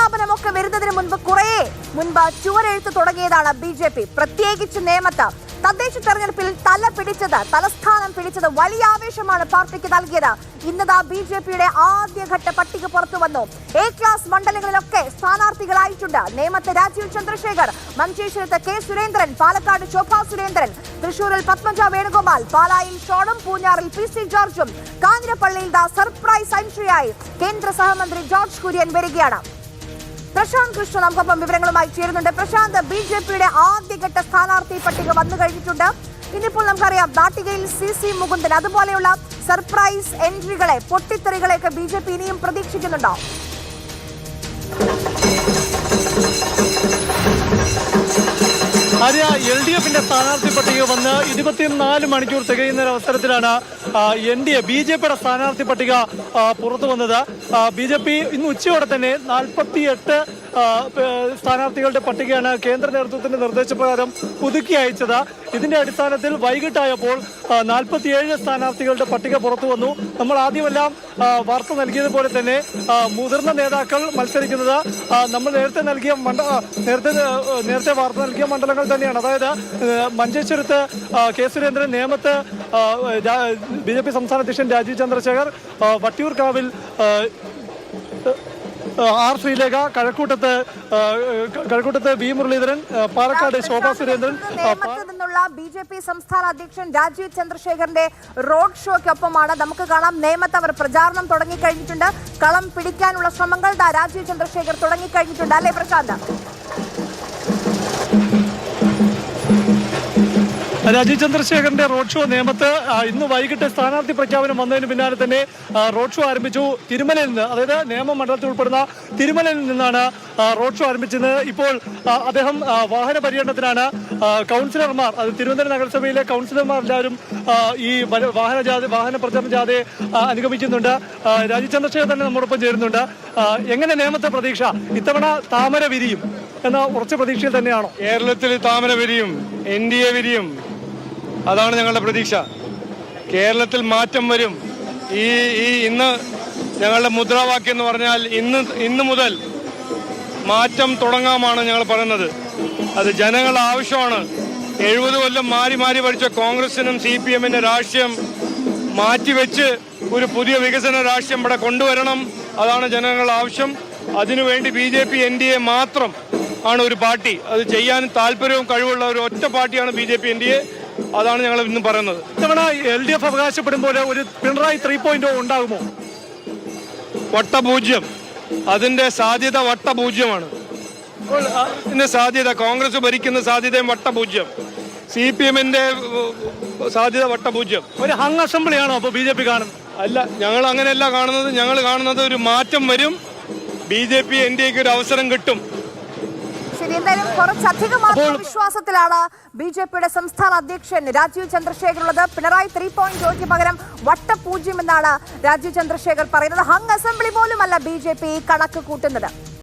പ്രഖ്യാപനമൊക്കെ വരുന്നതിന് മുൻപ് ചുവരെഴുത്ത് തുടങ്ങിയതാണ് BJP. പ്രത്യേകിച്ച് നേമത്ത് തദ്ദേശ തെരഞ്ഞെടുപ്പിൽ തലസ്ഥാനം പിടിച്ചത് വലിയ ആവേശമാണ് പാർട്ടിക്ക് നൽകിയത്. ഇന്നതാ BJPയുടെ ആദ്യഘട്ട പട്ടിക പുറത്തു വന്നു. A ക്ലാസ് മണ്ഡലങ്ങളിലൊക്കെ സ്ഥാനാർത്ഥികളായിട്ടുണ്ട്. നേമത്ത് രാജീവ് ചന്ദ്രശേഖർ, മഞ്ചേശ്വരത്ത് K സുരേന്ദ്രൻ, പാലക്കാട് ശോഭാ സുരേന്ദ്രൻ, തൃശൂരിൽ പത്മജ വേണുഗോപാൽ, പാലായിൽ ഷോണും, പൂഞ്ഞാറിൽ PC ജോർജും, കാഞ്ഞിരപ്പള്ളിയിൽ സർപ്രൈസ് എൻട്രിയായി കേന്ദ്ര സഹമന്ത്രി ജോർജ് കുര്യൻ വരികയാണ്. പ്രശാന്ത് കൃഷ്ണ നമുക്കൊപ്പം വിവരങ്ങളുമായി ചേരുന്നുണ്ട്. പ്രശാന്ത്, BJPയുടെ ആദ്യഘട്ട സ്ഥാനാർത്ഥി പട്ടിക വന്നു കഴിഞ്ഞിട്ടുണ്ട്. ഇന്നിപ്പോൾ നമുക്കറിയാം നാട്ടികയിൽ CC മുകുന്ദൻ, അതുപോലെയുള്ള സർപ്രൈസ് എൻട്രികളെ, പൊട്ടിത്തെറികളെയൊക്കെ BJP ഇനിയും പ്രതീക്ഷിക്കുന്നുണ്ടോ? ആര്യ, LDFന്റെ സ്ഥാനാർത്ഥി പട്ടിക വന്ന് 24 മണിക്കൂർ തികയുന്ന അവസരത്തിലാണ് BJPയുടെ സ്ഥാനാർത്ഥി പട്ടിക പുറത്തു വന്നത്. BJP ഇന്ന് ഉച്ചയോടെ തന്നെ 48 സ്ഥാനാർത്ഥികളുടെ പട്ടികയാണ് കേന്ദ്ര നേതൃത്വത്തിന്റെ നിർദ്ദേശപ്രകാരം പുതുക്കി അയച്ചത്. ഇതിന്റെ അടിസ്ഥാനത്തിൽ വൈകിട്ടായപ്പോൾ 47 സ്ഥാനാർത്ഥികളുടെ പട്ടിക പുറത്തു വന്നു. നമ്മൾ ആദ്യമെല്ലാം വാർത്ത നൽകിയതുപോലെ തന്നെ മുതിർന്ന നേതാക്കൾ മത്സരിക്കുന്നത് നമ്മൾ നേരത്തെ വാർത്ത നൽകിയ മണ്ഡലങ്ങൾ തന്നെയാണ്. അതായത് മഞ്ചേശ്വരത്ത് K സുരേന്ദ്രൻ, നേമത്ത് BJP സംസ്ഥാന അധ്യക്ഷൻ രാജീവ് ചന്ദ്രശേഖർ, വട്ടിയൂർക്കാവിൽ R ശ്രീലേഖ, കഴക്കൂട്ടത്ത് V മുരളീധരൻ, പാലക്കാട് ശോഭാ സുരേന്ദ്രൻ. നിന്നുള്ള BJP സംസ്ഥാന അധ്യക്ഷൻ രാജീവ് ചന്ദ്രശേഖറിന്റെ റോഡ് ഷോയ്ക്കൊപ്പമാണ്. നമുക്ക് കാണാം, നേമത്ത് അവർ പ്രചാരണം തുടങ്ങിക്കഴിഞ്ഞിട്ടുണ്ട്. കളം പിടിക്കാനുള്ള ശ്രമങ്ങൾ രാജീവ് ചന്ദ്രശേഖർ തുടങ്ങിക്കഴിഞ്ഞിട്ടുണ്ട്, അല്ലേ പ്രശാന്ത്? രാജീവ് ചന്ദ്രശേഖറിന്റെ റോഡ് ഷോ നേമത്ത് ഇന്ന് വൈകിട്ട് സ്ഥാനാർത്ഥി പ്രഖ്യാപനം വന്നതിന് പിന്നാലെ തന്നെ റോഡ് ഷോ ആരംഭിച്ചു. തിരുമലയിൽ നിന്ന്, അതായത് നേമം മണ്ഡലത്തിൽ ഉൾപ്പെടുന്ന തിരുമലയിൽ നിന്നാണ് റോഡ് ഷോ ആരംഭിച്ചത്. ഇപ്പോൾ അദ്ദേഹം വാഹന പര്യടനത്തിലാണ്. കൗൺസിലർമാർ, അത് തിരുവനന്തപുരം നഗരസഭയിലെ കൗൺസിലർമാർ എല്ലാവരും ഈ വാഹന പ്രചരണ ജാഥയെ അനുഗമിക്കുന്നുണ്ട്. രാജീവ് ചന്ദ്രശേഖർ തന്നെ നമ്മോടൊപ്പം ചേരുന്നുണ്ട്. എങ്ങനെ നേമത്തെ പ്രതീക്ഷ? ഇത്തവണ താമര വിരിയും എന്ന ഉറച്ച പ്രതീക്ഷയിൽ തന്നെയാണോ? കേരളത്തിൽ താമര വിരിയും, NDA വിരിയും, അതാണ് ഞങ്ങളുടെ പ്രതീക്ഷ. കേരളത്തിൽ മാറ്റം വരും. ഇന്ന് ഞങ്ങളുടെ മുദ്രാവാക്യം എന്ന് പറഞ്ഞാൽ ഇന്ന് മുതൽ മാറ്റം തുടങ്ങാമാണ് ഞങ്ങൾ പറയുന്നത്. അത് ജനങ്ങളുടെ ആവശ്യമാണ്. 70 കൊല്ലം മാറി ഭരിച്ച കോൺഗ്രസിനും CPM-ന്റെ രാഷ്ട്രീയം മാറ്റിവെച്ച് ഒരു പുതിയ വികസന രാഷ്ട്രീയം ഇവിടെ കൊണ്ടുവരണം. അതാണ് ജനങ്ങളുടെ ആവശ്യം. അതിനുവേണ്ടി BJP NDA മാത്രം ആണ് ഒരു പാർട്ടി. അത് ചെയ്യാൻ താല്പര്യവും കഴിവുള്ള ഒരു ഒറ്റ പാർട്ടിയാണ് BJP NDA. അതാണ് ഞങ്ങൾ ഇന്നും പറയുന്നത്. ഇത്തവണ LDF അവകാശപ്പെടും പോലെ ഒരു പിണറായി 3.0 ഉണ്ടാകുമോ? വട്ടപൂജ്യം. അതിന്റെ സാധ്യത വട്ടപൂജ്യമാണ്. ഇതിന്റെ സാധ്യത, കോൺഗ്രസ് ഭരിക്കുന്ന സാധ്യതയും വട്ടപൂജ്യം, CPM-ന്റെ സാധ്യത വട്ടപൂജ്യം. ഒരു ഹങ് അസംബ്ലിയാണോ അപ്പോൾ BJP കാണുന്നത്? അല്ല, ഞങ്ങൾ അങ്ങനെയല്ല കാണുന്നത്. ഞങ്ങൾ കാണുന്നത് ഒരു മാറ്റം വരും. BJP NDAക്ക് ഒരു അവസരം കിട്ടും. ശരി, എന്തായാലും കുറച്ചധികം ആത്മവിശ്വാസത്തിലാണ് BJPയുടെ സംസ്ഥാന അധ്യക്ഷൻ രാജീവ് ചന്ദ്രശേഖർ ഉള്ളത്. പിണറായി 3.0ക്ക് പകരം വട്ടപൂജ്യം എന്നാണ് രാജീവ് ചന്ദ്രശേഖർ പറയുന്നത്. ഹങ് അസംബ്ലി പോലുമല്ല BJP കണക്ക് കൂട്ടുന്നത്.